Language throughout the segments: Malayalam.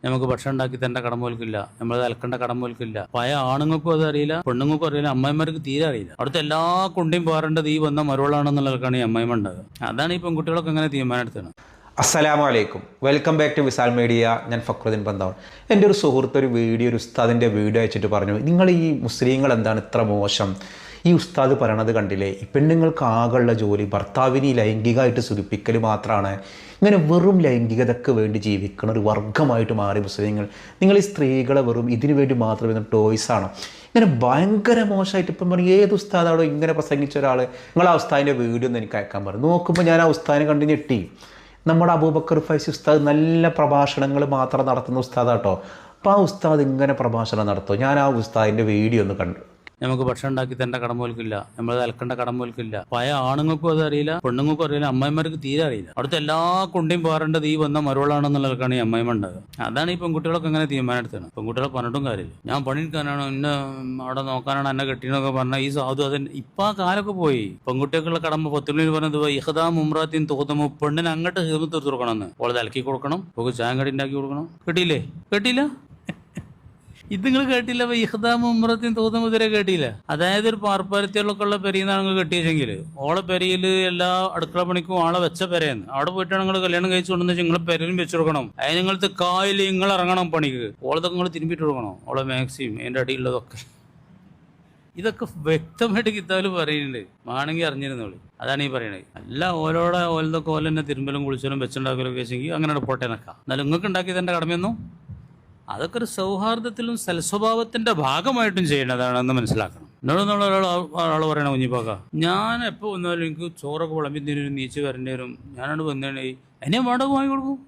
നമുക്ക് ഭക്ഷണം ഉണ്ടാക്കി തരേണ്ട കടമോൽക്കില്ല, നമ്മൾ അലക്കേണ്ട കടമോൽക്കില്ല. പഴയ ആണുങ്ങൾക്കും അത് അറിയില്ല, പെണ്ണുങ്ങൾക്കും അറിയില്ല, അമ്മായിമാർക്ക് തീരെ അറിയില്ല. അവിടുത്തെ എല്ലാ കുണ്ടിയും പോരേണ്ടത് ഈ വന്ന മരുവളാണെന്നുള്ളവർക്കാണ് ഈ അമ്മായിമ ഉണ്ടാകുക. അതാണ് ഈ പെൺകുട്ടികളൊക്കെ അങ്ങനെ തീരുമാനം എടുത്തത്. അസ്സലാമു അലൈക്കും, welcome back to Visal media. ഞാൻ ഫക്രുദ്ദീൻ ബന്താവൻ. എൻ്റെ ഒരു സുഹൃത്ത് ഒരു വീഡിയോ, ഒരു ഉസ്താദിൻ്റെ വീഡിയോ അയച്ചിട്ട് പറഞ്ഞു, നിങ്ങൾ ഈ മുസ്ലിങ്ങൾ എന്താണ് ഇത്ര മോശം, ഈ ഉസ്താദ് പറയണത് കണ്ടില്ലേ, ഈ പെണ്ണുങ്ങൾക്ക് ആകെയുള്ള ജോലി ഭർത്താവിനെ ലൈംഗികമായിട്ട് സുഖിപ്പിക്കൽ മാത്രമാണ്, ഇങ്ങനെ വെറും ലൈംഗികതയ്ക്ക് വേണ്ടി ജീവിക്കുന്ന ഒരു വർഗ്ഗമായിട്ട് മാറി മുസ്ലിങ്ങൾ. നിങ്ങൾ ഈ സ്ത്രീകളെ വെറും ഇതിനു വേണ്ടി മാത്രം വരുന്ന ടോയ്സാണ്, ഇങ്ങനെ ഭയങ്കര മോശമായിട്ട്. ഇപ്പം പറഞ്ഞു ഏത് ഉസ്താദാണോ ഇങ്ങനെ പ്രസംഗിച്ച ഒരാൾ, നിങ്ങൾ ആ ഉസ്താദിൻ്റെ വീഡിയോ ഒന്ന് എനിക്ക് അയക്കാൻ പറഞ്ഞു. നോക്കുമ്പോൾ ഞാൻ ആ ഉസ്താദിനെ കണ്ട് ഞെട്ടി. നമ്മുടെ അബൂബക്കർ ഫൈസി ഉസ്താദ് നല്ല പ്രഭാഷണങ്ങൾ മാത്രം നടത്തുന്ന ഉസ്താദാട്ടോ. അപ്പോൾ ആ ഉസ്താദ് ഇങ്ങനെ പ്രഭാഷണം നടത്തും. ഞാൻ ആ ഉസ്താദിൻ്റെ വീഡിയോ ഒന്ന് കണ്ടു. നമുക്ക് ഭക്ഷണം ഉണ്ടാക്കി തരേണ്ട കടമോൽക്കില്ല, നമ്മൾ അലക്കേണ്ട കടമോൽക്കില്ല. പഴയ ആണുങ്ങൾക്കും അത് അറിയില്ല, പെണ്ണുങ്ങൾക്കും അറിയില്ല, അമ്മായിമാർക്ക് തീരെ അറിയില്ല. അവിടുത്തെ എല്ലാ കുണ്ടിയും പോരേണ്ടത് ഈ വന്ന മരുവളാണെന്നുള്ളവർക്കാണ് ഈ അമ്മായിമ ഉണ്ടാകുക. അതാണ് ഈ പെൺകുട്ടികളൊക്കെ അങ്ങനെ തീരുമാനം എടുത്തത്. പെൺകുട്ടികളെ പറഞ്ഞിട്ടും കാര്യമില്ല. ഞാൻ പണിയെടുക്കാനാണോ, എന്നെ അവിടെ നോക്കാനാണ് എന്നെ കെട്ടിയെന്നൊക്കെ പറഞ്ഞാൽ ഈ സാധു അതിന് ഇപ്പം ആ കാലമൊക്കെ പോയി. പെൺകുട്ടികൾക്കുള്ള കടമ പത്തുള്ളിൽ പറഞ്ഞത് ഇഹദാ മുമ്രാത്തിൻ തോന്നുമ്പോൾ പെണ്ണിന് അങ്ങോട്ട് ഹീർത്ത് കൊടുക്കണമെന്ന്, ഓളത് അലക്കി കൊടുക്കണം, ഓക്ക് ചായം കടി ഉണ്ടാക്കി കൊടുക്കണം. കേട്ടില്ലേ? കേട്ടില്ല? ഇത് നിങ്ങൾ കേട്ടില്ല? ഇഹ്ദാമുറത്തിന് തോന്നുമ്പോൾ ഇതുവരെ കേട്ടില്ല. അതായത് ഒരു പാർപ്പാരത്തികളൊക്കെ ഉള്ള പെരിയെന്നാണ് നിങ്ങൾ കെട്ടിയെങ്കിൽ, ഓളെ പെരയിൽ എല്ലാ അടുക്കള പണിക്കും ആളെ വെച്ച പെരയെന്ന് അവിടെ പോയിട്ടാണ് നിങ്ങൾ കല്യാണം കഴിച്ചു കൊണ്ടുവന്ന് നിങ്ങൾ പെരയിലും വെച്ചു കൊടുക്കണം. അതിന് നിങ്ങളത്തെ കായൽ നിങ്ങൾ ഇറങ്ങണം പണിക്ക്. ഓളതൊക്കെ നിങ്ങൾ തിരുമ്പിട്ട് കൊടുക്കണം, ഓളെ മാക്സിം അതിൻ്റെ അടിയുള്ളതൊക്കെ. ഇതൊക്കെ വ്യക്തമായിട്ട് കിതാബിൽ പറയുന്നുണ്ട്, വേണമെങ്കിൽ അറിഞ്ഞിരുന്നോളൂ. അതാണ് ഈ പറയണത്. അല്ല ഓലതൊക്കെ ഓല തന്നെ തിരുമ്പലും കുളിച്ചലും വെച്ചുണ്ടാക്കലൊക്കെ വെച്ചെങ്കിൽ അങ്ങനെ പോട്ടെ നിൽക്കാം. എന്നാലും നിങ്ങൾക്ക് ഉണ്ടാക്കിയത് എൻ്റെ കടമയൊന്നും അതൊക്കെ ഒരു സൗഹാർദ്ദത്തിലും സൽസ്വഭാവത്തിന്റെ ഭാഗമായിട്ടും ചെയ്യേണ്ടതാണെന്ന് മനസ്സിലാക്കണം. എന്നോട് ഒരാൾ പറയണ കുഞ്ഞിപ്പാക്ക, ഞാൻ എപ്പോൾ വന്നാലും എനിക്ക് ചോറൊക്കെ വിളമ്പി തരും, നീച്ച് വരേണ്ടി വരും, ഞാനോട് വന്നേ എന്നെ വാടക വാങ്ങി കൊടുക്കും.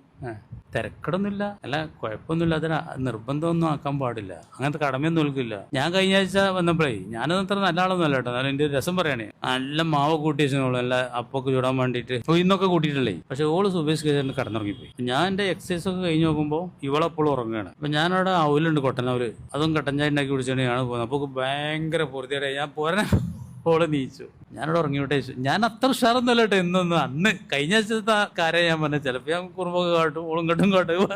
തിരക്കടൊന്നുമില്ല, അല്ല കുഴപ്പമൊന്നുമില്ല, അതിന് നിർബന്ധമൊന്നും ആക്കാൻ പാടില്ല, അങ്ങനത്തെ കടമയൊന്നും നിൽക്കില്ല. ഞാൻ കഴിഞ്ഞ ആഴ്ച വന്നപ്പോഴേ, ഞാനത് അത്ര നല്ല ആളൊന്നും അല്ല കേട്ടോ, എന്നാലും എൻ്റെ രസം പറയണേ, നല്ല മാവ് കൂട്ടി വെച്ചോളൂ, നല്ല അപ്പൊക്കെ ചൂടാൻ വേണ്ടിയിട്ട് ഇന്നൊക്കെ കൂട്ടിയിട്ടില്ലേ. പക്ഷെ ഓള് സുബേഷ് കേസിൽ കിടന്നുറങ്ങിപ്പോയി. ഞാൻ എൻ്റെ എക്സസൈസ് ഒക്കെ കഴിഞ്ഞ് നോക്കുമ്പോൾ ഇവളെപ്പോഴും ഉറങ്ങുകയാണ്. അപ്പം ഞാനവിടെ അവലുണ്ട് കൊട്ടനവര്, അതും കട്ടൻ ചായ ഉണ്ടാക്കി കുടിച്ചാണ് പോകുന്നത്. അപ്പോൾ ഭയങ്കര പൊറുതിയുടെ ഞാൻ പോരാ ഓള് നീച്ചു. ഞാനവിടെ ഉറങ്ങിവിട്ടേ. ഞാൻ അത്ര ഉഷാറൊന്നുമല്ല കേട്ടോ എന്നൊന്നും. അന്ന് കഴിഞ്ഞ ആഴ്ചത്തെ കാര്യം ഞാൻ പറഞ്ഞത്, ചിലപ്പോൾ ഞാൻ കുറുമ്പൊക്കെ കാട്ടും, ഓളും കെട്ടും കാട്ടും.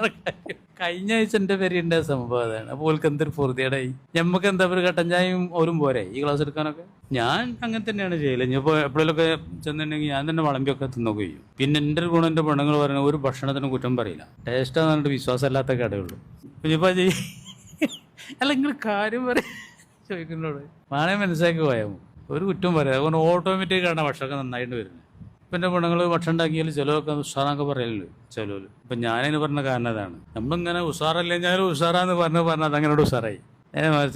കഴിഞ്ഞ ആഴ്ച എൻ്റെ പേരുണ്ട സംഭവം അതാണ്. അപ്പോൾ ഓൾക്ക് എന്തൊരു പൊറുതിയേടായി. ഞമ്മക്ക് എന്താ ഒരു കട്ടൻ ചായയും ഓരും പോരെ ഈ ക്ലാസ് എടുക്കാനൊക്കെ. ഞാൻ അങ്ങനെ തന്നെയാണ് ചെയ്യല്. ഇനിയിപ്പോൾ എപ്പോഴെങ്കിലൊക്കെ ചെന്നിട്ടുണ്ടെങ്കിൽ ഞാൻ തന്നെ വിളമ്പിയൊക്കെ തിന്നൊക്കെ ചെയ്യും. പിന്നെ എൻ്റെ ഒരു ഗുണം, എൻ്റെ പെണ്ണുങ്ങൾ പറയുന്നത് ഒരു ഭക്ഷണത്തിന് കുറ്റം പറയില്ല. ടേസ്റ്റാന്ന് പറഞ്ഞിട്ട് വിശ്വാസമില്ലാത്ത കടയുള്ളൂ. ഇനിയിപ്പോൾ അല്ല നിങ്ങൾ കാര്യം പറയാൻ ചോദിക്കുന്നോട് വേണേ മനസ്സിലാക്കി പോയാൽ ഒരു കുറ്റം പറയാം. അതുകൊണ്ട് ഓട്ടോമാറ്റിക്കാണ് ഭക്ഷണമൊക്കെ നന്നായിട്ട് വരുന്നത്. ഇപ്പം എൻ്റെ പെണ്ണുങ്ങൾ ഭക്ഷണം ഉണ്ടാക്കിയാൽ ചിലവൊക്കെ ഉഷാറൊക്കെ പറയലുള്ളൂ ചിലവർ. ഇപ്പം ഞാനതിന് പറഞ്ഞ കാരണം അതാണ്. നമ്മളിങ്ങനെ ഉഷാറല്ലേ, ഞാൻ ഉഷാറാന്ന് പറഞ്ഞാൽ അതങ്ങനെ ഉഷാറായി.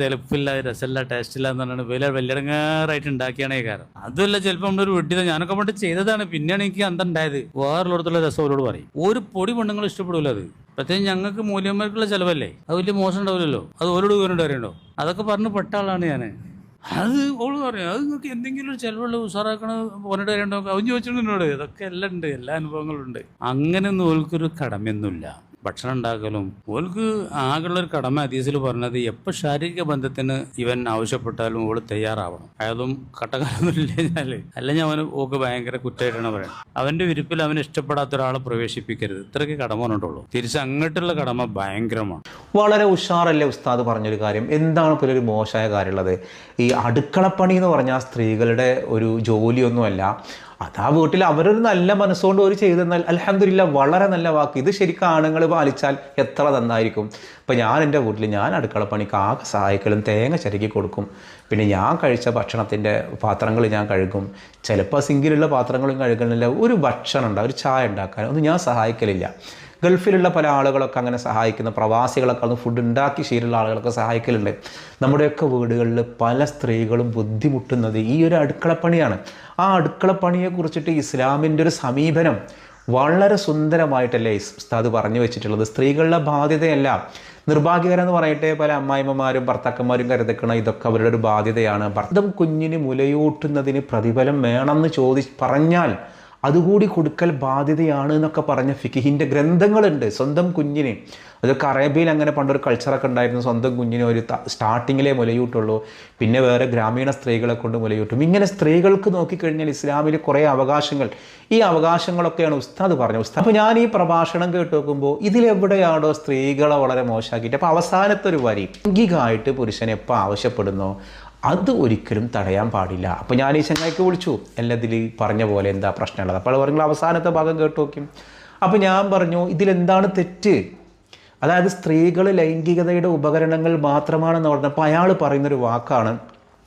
ചിലപ്പില്ല, രസമില്ല, ടേസ്റ്റില്ല എന്ന് പറഞ്ഞാൽ വലിയടങ്ങാറായിട്ട് ഉണ്ടാക്കിയാണ് ഈ കാരണം. അതുമല്ല, ചിലപ്പോൾ നമ്മളൊരു വെട്ടിയത് ഞാനൊക്കെ പണ്ട് ചെയ്തതാണ്. പിന്നെയാണ് എനിക്ക് അന്തണ്ടായത്. വേറുള്ളിടത്തുള്ള രസം അവരോട് പറയും. ഒരു പൊടി പെണ്ണുങ്ങൾ ഇഷ്ടപ്പെടില്ല അത്. പ്രത്യേകിച്ച് ഞങ്ങൾക്ക് മൂല്യന്മാർക്കുള്ള ചിലവല്ലേ, അത് വലിയ മോശം ഉണ്ടാവില്ലല്ലോ. അത് ഓരോട് ഇവരോട് അറിയണ്ടോ, അതൊക്കെ പറഞ്ഞ് പെട്ട ആളാണ് ഞാൻ. അത് ഓള് പറയാം, അത് നിങ്ങൾക്ക് എന്തെങ്കിലും ഒരു ചിലവുള്ള ഉഷാറാക്കണ പോനിട്ട് വരേണ്ടോ അവൻ ചോദിച്ചിട്ടുണ്ടോട്. ഇതൊക്കെ എല്ലാം ഉണ്ട്, എല്ലാ അനുഭവങ്ങളും ഉണ്ട്. അങ്ങനെയൊന്നും ഓൾക്കൊരു കടമയൊന്നുമില്ല. ഭക്ഷണം ഉണ്ടാക്കലും ഓൾക്ക് ആകെയുള്ളൊരു കടമ ഹദീസിൽ പറഞ്ഞത്, എപ്പോൾ ശാരീരിക ബന്ധത്തിന് ഇവൻ ആവശ്യപ്പെട്ടാലും ഓള് തയ്യാറാവണം. അതും കട്ടക്കാലൊന്നും ഇല്ല, അല്ലെങ്കിൽ അവന് ഓക്ക് ഭയങ്കര കുറ്റമായിട്ടാണ് പറയുന്നത്. അവന്റെ വിരിപ്പിൽ അവന് ഇഷ്ടപ്പെടാത്ത ഒരാളെ പ്രവേശിപ്പിക്കരുത്. ഇത്രയ്ക്ക് കടമ പറഞ്ഞിട്ടുള്ളൂ. തിരിച്ച് അങ്ങോട്ടുള്ള കടമ ഭയങ്കരമാണ്. വളരെ ഉഷാറല്ലേ ഉസ്താദ് പറഞ്ഞൊരു കാര്യം. എന്താണ് ഇപ്പോൾ ഒരു മോശമായ കാര്യമുള്ളത്? ഈ അടുക്കളപ്പണി എന്ന് പറഞ്ഞാൽ സ്ത്രീകളുടെ ഒരു ജോലിയൊന്നുമല്ല. അതാ വീട്ടിൽ അവരൊരു നല്ല മനസ്സുകൊണ്ട് അവർ ചെയ്തെന്നാൽ അൽഹംദുലില്ലാ, വളരെ നല്ല വാക്ക്. ഇത് ശരിക്കും ആണുങ്ങൾ പാലിച്ചാൽ എത്ര നന്നായിരിക്കും. ഇപ്പം ഞാൻ എൻ്റെ വീട്ടിൽ ഞാൻ അടുക്കളപ്പണിക്ക് ആകെ സഹായിക്കലും തേങ്ങ ചിരക്കി കൊടുക്കും. പിന്നെ ഞാൻ കഴിച്ച ഭക്ഷണത്തിൻ്റെ പാത്രങ്ങൾ ഞാൻ കഴുകും. ചിലപ്പോൾ സിങ്കിലുള്ള പാത്രങ്ങളും കഴുകണില്ല. ഒരു ഭക്ഷണം ഉണ്ടാകും, ഒരു ചായ ഉണ്ടാക്കാൻ ഒന്നും ഞാൻ സഹായിക്കലില്ല. ഗൾഫിലുള്ള പല ആളുകളൊക്കെ അങ്ങനെ സഹായിക്കുന്ന, പ്രവാസികളൊക്കെ അത് ഫുഡ് ഉണ്ടാക്കി ശീലമുള്ള ആളുകളൊക്കെ സഹായിക്കലുണ്ട്. നമ്മുടെയൊക്കെ വീടുകളിൽ പല സ്ത്രീകളും ബുദ്ധിമുട്ടുന്നത് ഈ ഒരു അടുക്കളപ്പണിയാണ്. ആ അടുക്കളപ്പണിയെ കുറിച്ചിട്ട് ഇസ്ലാമിൻ്റെ ഒരു സമീപനം വളരെ സുന്ദരമായിട്ടല്ലേ ഉസ്താദ് പറഞ്ഞു വെച്ചിട്ടുള്ളത്. സ്ത്രീകളുടെ ബാധ്യതയല്ല. നിർഭാഗ്യകരെന്ന് പറയട്ടെ, പല അമ്മായിമ്മമാരും ഭർത്താക്കന്മാരും കരുതക്കണം ഇതൊക്കെ അവരുടെ ഒരു ബാധ്യതയാണ്. ഭർത്താവ് കുഞ്ഞിന് മുലയൂട്ടുന്നതിന് പ്രതിഫലം വേണമെന്ന് പറഞ്ഞാൽ അതുകൂടി കൊടുക്കൽ ബാധ്യതയാണ് എന്നൊക്കെ പറഞ്ഞ ഫിഖിഹിൻ്റെ ഗ്രന്ഥങ്ങളുണ്ട്. സ്വന്തം കുഞ്ഞിന്, അതൊക്കെ അറേബ്യയിൽ അങ്ങനെ പണ്ടൊരു കൾച്ചറൊക്കെ ഉണ്ടായിരുന്നു, സ്വന്തം കുഞ്ഞിന് ഒരു സ്റ്റാർട്ടിങ്ങിലേ മുലയൂട്ടുള്ളൂ, പിന്നെ വേറെ ഗ്രാമീണ സ്ത്രീകളെ കൊണ്ട് മുലയൂട്ടും. ഇങ്ങനെ സ്ത്രീകൾക്ക് നോക്കിക്കഴിഞ്ഞാൽ ഇസ്ലാമിൽ കുറേ അവകാശങ്ങൾ, ഈ അവകാശങ്ങളൊക്കെയാണ് ഉസ്താദ് പറഞ്ഞത്. അപ്പോൾ ഞാൻ ഈ പ്രഭാഷണം കേട്ട് നോക്കുമ്പോൾ ഇതിലെവിടെയാണോ സ്ത്രീകളെ വളരെ മോശമാക്കിയിട്ട്, അപ്പോൾ അവസാനത്തെ ഒരു വരി, ലൈംഗികമായിട്ട് പുരുഷൻ എപ്പോൾ ആവശ്യപ്പെടുന്നോ അത് ഒരിക്കലും തടയാൻ പാടില്ല. അപ്പോൾ ഞാൻ ഈ ചങ്ങായിക്ക് വിളിച്ചു, എല്ലാതിൽ പറഞ്ഞ പോലെ എന്താ പ്രശ്നമുള്ളത്. അപ്പോൾ പറഞ്ഞു അവസാനത്തെ ഭാഗം കേട്ട് നോക്കും. അപ്പോൾ ഞാൻ പറഞ്ഞു ഇതിലെന്താണ് തെറ്റ്, അതായത് സ്ത്രീകൾ ലൈംഗികതയുടെ ഉപകരണങ്ങൾ മാത്രമാണെന്ന് പറഞ്ഞപ്പോൾ അയാൾ പറയുന്നൊരു വാക്കാണ്,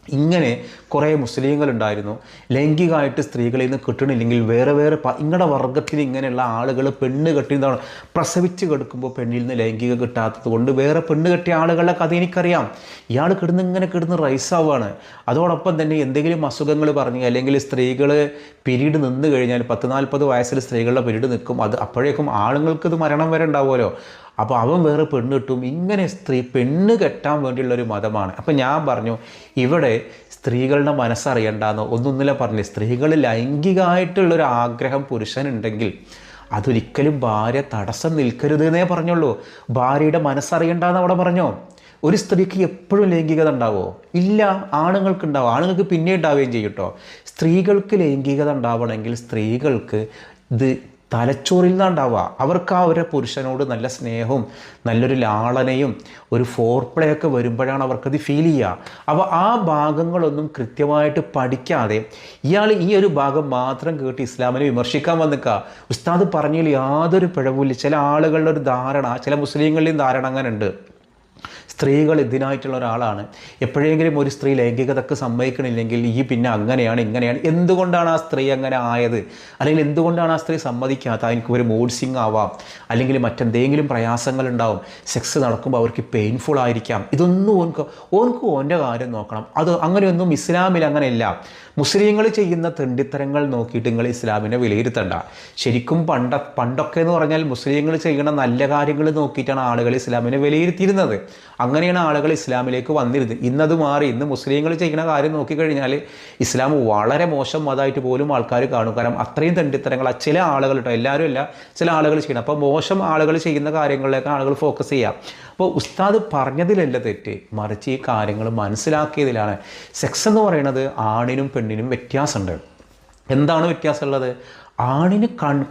ഇങ്ങനെ കുറേ മുസ്ലിങ്ങളുണ്ടായിരുന്നു, ലൈംഗികമായിട്ട് സ്ത്രീകളിൽ നിന്ന് കിട്ടണില്ലെങ്കിൽ വേറെ വേറെ ഇങ്ങളുടെ വർഗത്തിൽ ഇങ്ങനെയുള്ള ആളുകൾ പെണ്ണ് കെട്ടിയതാണ്, പ്രസവിച്ച് കിടക്കുമ്പോൾ പെണ്ണിൽ നിന്ന് ലൈംഗിക കിട്ടാത്തത് കൊണ്ട് വേറെ പെണ്ണ് കെട്ടിയ ആളുകളുടെ കഥ എനിക്കറിയാം. ഇയാൾ കിടന്ന് റൈസാവാണ്. അതോടൊപ്പം തന്നെ എന്തെങ്കിലും അസുഖങ്ങൾ പറഞ്ഞ്, അല്ലെങ്കിൽ സ്ത്രീകൾ പിരീഡ് നിന്ന് കഴിഞ്ഞാൽ 10-40 വയസ്സിൽ സ്ത്രീകളുടെ പിരീഡ് നിൽക്കും, അത് അപ്പോഴേക്കും ആളുകൾക്കിത് മരണം വരെ ഉണ്ടാവുമല്ലോ, അപ്പോൾ അവൻ വേറെ പെണ്ണ് കിട്ടും. ഇങ്ങനെ പെണ്ണ് കെട്ടാൻ വേണ്ടിയുള്ളൊരു മതമാണ്. അപ്പം ഞാൻ പറഞ്ഞു ഇവിടെ സ്ത്രീകളുടെ മനസ്സറിയണ്ടെന്നോ ഒന്നൊന്നില്ല പറഞ്ഞു. സ്ത്രീകൾ ലൈംഗികമായിട്ടുള്ളൊരു ആഗ്രഹം പുരുഷനുണ്ടെങ്കിൽ അതൊരിക്കലും ഭാര്യ തടസ്സം നിൽക്കരുത് എന്നേ പറഞ്ഞുള്ളൂ. ഭാര്യയുടെ മനസ്സറിയണ്ടെന്ന് അവിടെ പറഞ്ഞോ. ഒരു സ്ത്രീക്ക് എപ്പോഴും ലൈംഗികത ഉണ്ടാവുമോ? ഇല്ല, ആണുങ്ങൾക്കുണ്ടാവും. ആണുങ്ങൾക്ക് പിന്നെ ഉണ്ടാവുകയും ചെയ്യും കേട്ടോ. സ്ത്രീകൾക്ക് ലൈംഗികത ഉണ്ടാവണമെങ്കിൽ സ്ത്രീകൾക്ക് ഇത് തലച്ചോറിൽ നിന്നുണ്ടാവുക. അവർക്ക് ആ ഒരു പുരുഷനോട് നല്ല സ്നേഹവും നല്ലൊരു ലാളനയും ഒരു ഫോർപ്ലേ ഒക്കെ വരുമ്പോഴാണ് അവർക്കത് ഫീൽ ചെയ്യുക. അപ്പോൾ ആ ഭാഗങ്ങളൊന്നും കൃത്യമായിട്ട് പഠിക്കാതെ ഇയാൾ ഈ ഒരു ഭാഗം മാത്രം കേട്ട് ഇസ്ലാമിനെ വിമർശിക്കാൻ വന്നിക്കുക. ഉസ്താദ് പറഞ്ഞതിൽ യാതൊരു പിഴവുമില്ല. ചില ആളുകളുടെ ഒരു ധാരണ, ചില മുസ്ലിങ്ങളുടെയും ധാരണ അങ്ങനെ ഉണ്ട്, സ്ത്രീകൾ ഇതിനായിട്ടുള്ള ഒരാളാണ്, എപ്പോഴെങ്കിലും ഒരു സ്ത്രീ ലൈംഗികതക്ക് സമ്മതിക്കണില്ലെങ്കിൽ ഈ പിന്നെ അങ്ങനെയാണ് ഇങ്ങനെയാണ്. എന്തുകൊണ്ടാണ് ആ സ്ത്രീ അങ്ങനെ ആയത്, അല്ലെങ്കിൽ എന്തുകൊണ്ടാണ് ആ സ്ത്രീ സമ്മതിക്കാത്ത? എനിക്ക് ഒരു മൂഡ് സ്വിങ് ആവാം, അല്ലെങ്കിൽ മറ്റെന്തെങ്കിലും പ്രയാസങ്ങൾ ഉണ്ടാവും, സെക്സ് നടക്കുമ്പോൾ അവർക്ക് പെയിൻഫുൾ ആയിരിക്കാം. ഇതൊന്നും ഓൻ്റെ കാര്യം നോക്കണം. അത് അങ്ങനെയൊന്നും ഇസ്ലാമിൽ അങ്ങനെയില്ല. മുസ്ലിങ്ങൾ ചെയ്യുന്ന തെണ്ടിത്തരങ്ങൾ നോക്കിയിട്ട് നിങ്ങൾ ഇസ്ലാമിനെ വിലയിരുത്തണ്ട. ശരിക്കും പണ്ടൊക്കെ എന്ന് പറഞ്ഞാൽ മുസ്ലിങ്ങൾ ചെയ്യുന്ന നല്ല കാര്യങ്ങൾ നോക്കിയിട്ടാണ് ആളുകൾ ഇസ്ലാമിനെ വിലയിരുത്തിയിരുന്നത്. അങ്ങനെയാണ് ആളുകൾ ഇസ്ലാമിലേക്ക് വന്നിരുന്നത്. ഇന്നത് മാറി. ഇന്ന് മുസ്ലിങ്ങൾ ചെയ്യുന്ന കാര്യം നോക്കിക്കഴിഞ്ഞാൽ ഇസ്ലാം വളരെ മോശം മതമായിട്ട് പോലും ആൾക്കാർ കാണും. കാരണം അത്രയും തെണ്ടിത്തരങ്ങൾ ചില ആളുകൾ കേട്ടോ, എല്ലാവരും അല്ല, ചില ആളുകൾ ചെയ്യണം. അപ്പോൾ മോശം ആളുകൾ ചെയ്യുന്ന കാര്യങ്ങളിലേക്ക് ആളുകൾ ഫോക്കസ് ചെയ്യാം. അപ്പോൾ ഉസ്താദ് പറഞ്ഞതിലല്ല തെറ്റ്, മറിച്ച് ഈ കാര്യങ്ങൾ മനസ്സിലാക്കിയതിലാണ്. സെക്സ് എന്ന് പറയുന്നത് ആണിനും പെണ്ണിനും വ്യത്യാസമുണ്ട്. എന്താണ് വ്യത്യാസമുള്ളത്? ആണിന്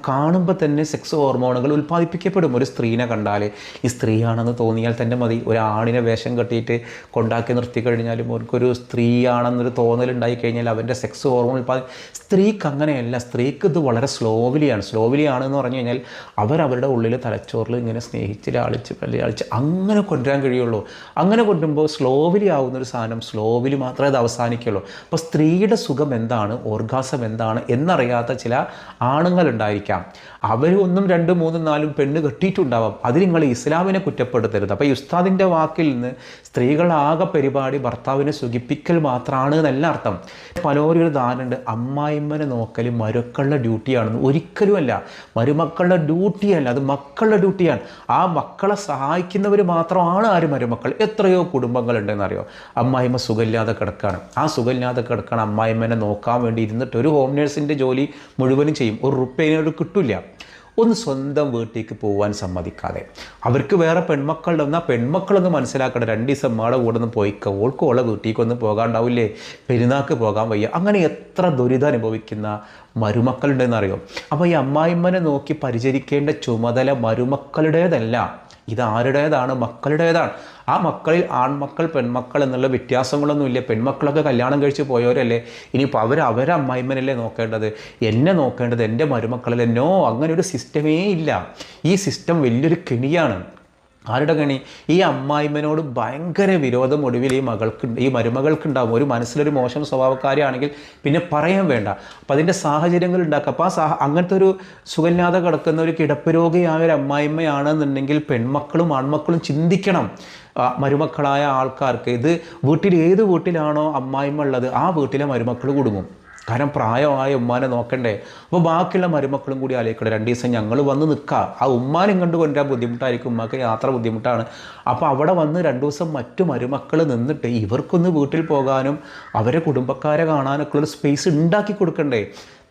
കാണുമ്പോൾ തന്നെ സെക്സ് ഹോർമോണുകൾ ഉൽപ്പാദിപ്പിക്കപ്പെടും. ഒരു സ്ത്രീനെ കണ്ടാൽ ഈ സ്ത്രീയാണെന്ന് തോന്നിയാൽ തന്നെ മതി. ഒരു ആണിനെ വേഷം കെട്ടിയിട്ട് കൊണ്ടാക്കി നിർത്തി കഴിഞ്ഞാലും അവർക്കൊരു സ്ത്രീയാണെന്നൊരു തോന്നലുണ്ടായി കഴിഞ്ഞാൽ അവൻ്റെ സെക്സ് ഹോർമോൺ സ്ത്രീക്ക് അങ്ങനെയല്ല. സ്ത്രീക്ക് ഇത് വളരെ സ്ലോവിലിയാണെന്ന് പറഞ്ഞു കഴിഞ്ഞാൽ അവരവരുടെ ഉള്ളിൽ തലച്ചോറിൽ ഇങ്ങനെ സ്നേഹിച്ച് ലാളിച്ച് അങ്ങനെ കൊണ്ടുവരാൻ കഴിയുള്ളൂ. അങ്ങനെ കൊണ്ടുമ്പോൾ സ്ലോവിലി ആവുന്നൊരു സാധനം സ്ലോവിലി മാത്രമേ അത് അവസാനിക്കുള്ളൂ. അപ്പോൾ സ്ത്രീയുടെ സുഖം എന്താണ്, ഓർഗാസം എന്താണ് എന്നറിയാത്ത ചില ആണുങ്ങളുണ്ടായിരിക്കാം. അവർ 1, 2, 3, 4 പെണ്ണ് കെട്ടിയിട്ടുണ്ടാവാം. അതിൽ നിങ്ങൾ ഇസ്ലാമിനെ കുറ്റപ്പെടുത്തരുത്. അപ്പോൾ ഈ ഉസ്താദിൻ്റെ വാക്കിൽ നിന്ന് സ്ത്രീകൾ ആകെ പരിപാടി ഭർത്താവിനെ സുഖിപ്പിക്കൽ മാത്രമാണ് എന്നല്ല അർത്ഥം. പലരും ഒരു ധാരണയുണ്ട്, അമ്മായിമ്മനെ നോക്കൽ മരുക്കളുടെ ഡ്യൂട്ടിയാണെന്ന്. ഒരിക്കലുമല്ല, മരുമക്കളുടെ ഡ്യൂട്ടിയല്ല, അത് മക്കളുടെ ഡ്യൂട്ടിയാണ്. ആ മക്കളെ സഹായിക്കുന്നവർ മാത്രമാണ് ആര് മരുമക്കൾ. എത്രയോ കുടുംബങ്ങളുണ്ടെന്നറിയോ, അമ്മായിമ്മ സുഖമില്ലാതെ കിടക്കുകയാണ്. ആ സുഖമില്ലാതെ കിടക്കുകയാണ്, അമ്മായിമ്മനെ നോക്കാൻ വേണ്ടി ഇരുന്നിട്ട് ഒരു ഹോം നേഴ്സിൻ്റെ ജോലി മുഴുവനും ചെയ്യും. ഒരു റുപ്യനോട് കിട്ടില്ല. ഒന്ന് സ്വന്തം വീട്ടിലേക്ക് പോകാൻ സമ്മതിക്കാതെ, അവർക്ക് വേറെ പെൺമക്കളുടെ എന്നാൽ പെൺമക്കളൊന്ന് മനസ്സിലാക്കണം. 2 ദിവസം അമ്മയുടെ കൂടെ ഒന്ന് പോയിക്കോ, ഓൾക്കോളെ വീട്ടിലേക്കൊന്നും പോകാണ്ടാവില്ലേ, പെരുന്നാൾക്ക് പോകാൻ വയ്യ. അങ്ങനെ എത്ര ദുരിതം അനുഭവിക്കുന്ന മരുമക്കളുണ്ടെന്നറിയോ. അപ്പോൾ ഈ അമ്മായിമ്മനെ നോക്കി പരിചരിക്കേണ്ട ചുമതല മരുമക്കളുടേതല്ല, ഇതാരുടേതാണ്? മക്കളുടേതാണ്. ആ മക്കളിൽ ആൺമക്കൾ പെൺമക്കൾ എന്നുള്ള വ്യത്യാസങ്ങളൊന്നുമില്ല. പെൺമക്കളൊക്കെ കല്യാണം കഴിച്ച് പോയവരല്ലേ, ഇനിയിപ്പോൾ അവരെ അമ്മായിമ്മനല്ലേ നോക്കേണ്ടത്, എന്നെ നോക്കേണ്ടത് എൻ്റെ മരുമക്കളല്ലേ? നോ, അങ്ങനെ ഒരു സിസ്റ്റമേ ഇല്ല. ഈ സിസ്റ്റം വലിയൊരു കെണിയാണ്. ആരുടെ കണി? ഈ അമ്മായിമ്മനോട് ഭയങ്കര വിരോധം ഒടുവിൽ ഈ മരുമകൾക്കുണ്ടാകും. ഒരു മനസ്സിലൊരു മോശം സ്വഭാവക്കാരിയാണെങ്കിൽ പിന്നെ പറയാൻ വേണ്ട. അപ്പം അതിൻ്റെ സാഹചര്യങ്ങൾ ഉണ്ടാക്കുക. അപ്പോൾ അങ്ങനത്തെ ഒരു സുഖമില്ലാതെ കിടക്കുന്ന ഒരു കിടപ്പ് രോഗിയായ ഒരു അമ്മായിമ്മയാണെന്നുണ്ടെങ്കിൽ പെൺമക്കളും ആൺമക്കളും ചിന്തിക്കണം. മരുമക്കളായ ആൾക്കാർക്ക് ഇത് ഏത് വീട്ടിലാണോ അമ്മായിമ്മ ഉള്ളത് ആ വീട്ടിലെ മരുമക്കൾ കുടുങ്ങും. കാരണം പ്രായമായ ഉമ്മാനെ നോക്കണ്ടേ. അപ്പോൾ ബാക്കിയുള്ള മരുമക്കളും കൂടി ആലോചിക്കട്ടെ, 2 ദിവസം ഞങ്ങൾ വന്ന് നിൽക്കുക, ആ ഉമ്മാനെ കണ്ടു കൊണ്ടുവരാൻ ബുദ്ധിമുട്ടായിരിക്കും, ഉമ്മാക്ക് യാത്ര ബുദ്ധിമുട്ടാണ്. അപ്പോൾ അവിടെ വന്ന് 2 ദിവസം മറ്റു മരുമക്കൾ നിന്നിട്ട് ഇവർക്കൊന്ന് വീട്ടിൽ പോകാനും അവരെ കുടുംബക്കാരെ കാണാനൊക്കെ ഒരു സ്പേസ് ഉണ്ടാക്കി കൊടുക്കണ്ടേ.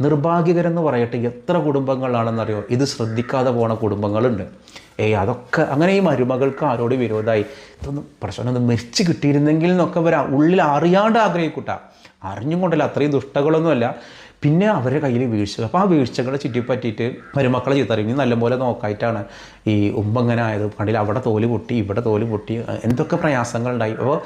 നിർഭാഗ്യകരെന്ന് പറയട്ടെ, എത്ര കുടുംബങ്ങളാണെന്നറിയോ ഇത് ശ്രദ്ധിക്കാതെ പോണ കുടുംബങ്ങളുണ്ട്. അതൊക്കെ അങ്ങനെ ഈ മരുമകൾക്ക് ആരോട് വിരോധമായി, ഇതൊന്നും പ്രശ്നമൊന്ന് മെരിച്ച് കിട്ടിയിരുന്നെങ്കിൽ എന്നൊക്കെ ഉള്ളിൽ അറിയാണ്ട് ആഗ്രഹിക്കൂട്ട. അറിഞ്ഞും കൊണ്ടല്ല, അത്രയും ദുഷ്ടകളൊന്നുമല്ല. പിന്നെ അവരുടെ കയ്യിൽ വീഴ്ച, അപ്പോൾ ആ വീഴ്ചകളെ ചുറ്റിപ്പറ്റിയിട്ട് മരുമക്കളെ ചീത്തറിയും. നല്ലപോലെ നോക്കായിട്ടാണ് ഈ ഉമ്മ ഇങ്ങനെ ആയത്, കണ്ടില്ല അവിടെ തോല് പൊട്ടി ഇവിടെ തോല് പൊട്ടി, എന്തൊക്കെ പ്രയാസങ്ങളുണ്ടായി. അപ്പോൾ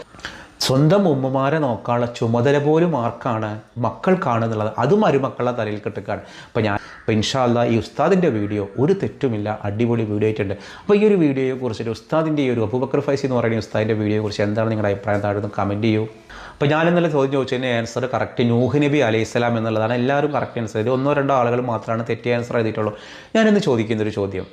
സ്വന്തം ഉമ്മമാരെ നോക്കാനുള്ള ചുമതല പോലും ആർക്കാണ്? മക്കൾക്കാണ് എന്നുള്ളത്. അത് മരുമക്കളുടെ തലയിൽ കെട്ടുകയാണ്. അപ്പോൾ ഇൻഷാ അല്ലാഹ് ഈ ഉസ്താദിൻ്റെ വീഡിയോ ഒരു തെറ്റുമില്ല, അടിപൊളി വീഡിയോ ആയിട്ടുണ്ട്. അപ്പോൾ ഈ ഒരു വീഡിയോയെ കുറിച്ചിട്ട് ഉസ്താദിൻ്റെ ഈ ഒരു അബൂബക്കർ ഫൈസി എന്ന് പറയുന്ന ഉസ്താദിൻ്റെ വീഡിയോയെ കുറിച്ച് എന്താണ് നിങ്ങളുടെ അഭിപ്രായം താഴെ കമൻറ്റ് ചെയ്യൂ. അപ്പോൾ ഞാൻ ഇന്നലെ ചോദ്യം ചോദിച്ചതിന് ആൻസർ കറക്റ്റ് നൂഹ് നബി അലൈഹിസ്സലാം എന്നുള്ളതാണ്. എല്ലാവരും കറക്റ്റ് ആൻസർ ചെയ്ത് 1-2 ആളുകൾ മാത്രമാണ് തെറ്റിയ ആൻസർ എഴുതിയിട്ടുള്ളൂ. ഞാനിന്ന് ചോദിക്കുന്നൊരു ചോദ്യം,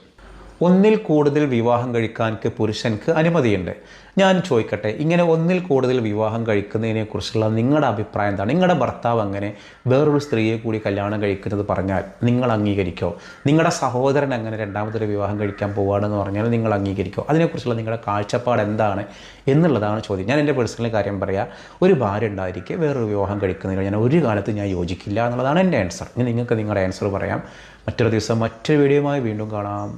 ഒന്നിൽ കൂടുതൽ വിവാഹം കഴിക്കാൻ പുരുഷൻക്ക് അനുമതിയുണ്ട്. ഞാൻ ചോദിക്കട്ടെ, ഇങ്ങനെ ഒന്നിൽ കൂടുതൽ വിവാഹം കഴിക്കുന്നതിനെക്കുറിച്ചുള്ള നിങ്ങളുടെ അഭിപ്രായം എന്താണ്? നിങ്ങളുടെ ഭർത്താവ് അങ്ങനെ വേറൊരു സ്ത്രീയെ കൂടി കല്യാണം കഴിക്കുന്നത് പറഞ്ഞാൽ നിങ്ങൾ അംഗീകരിക്കോ? നിങ്ങളുടെ സഹോദരൻ അങ്ങനെ രണ്ടാമതൊരു വിവാഹം കഴിക്കാൻ പോവുകയാണെന്ന് പറഞ്ഞാൽ നിങ്ങൾ അംഗീകരിക്കോ? അതിനെക്കുറിച്ചുള്ള നിങ്ങളുടെ കാഴ്ചപ്പാട് എന്താണ് എന്നുള്ളതാണ് ചോദ്യം. ഞാൻ എൻ്റെ പേഴ്സണൽ കാര്യം പറയാം, ഒരു ഭാര്യ ഉണ്ടായിരിക്കെ വേറൊരു വിവാഹം കഴിക്കുന്നതിന് ഞാൻ ഒരു കാലത്ത് ഞാൻ യോജിക്കില്ല എന്നുള്ളതാണ് എൻ്റെ ആൻസർ. ഇനി നിങ്ങൾക്ക് നിങ്ങളുടെ ആൻസർ പറയാം. മറ്റൊരു ദിവസം മറ്റൊരു വീഡിയോയുമായി വീണ്ടും കാണാം.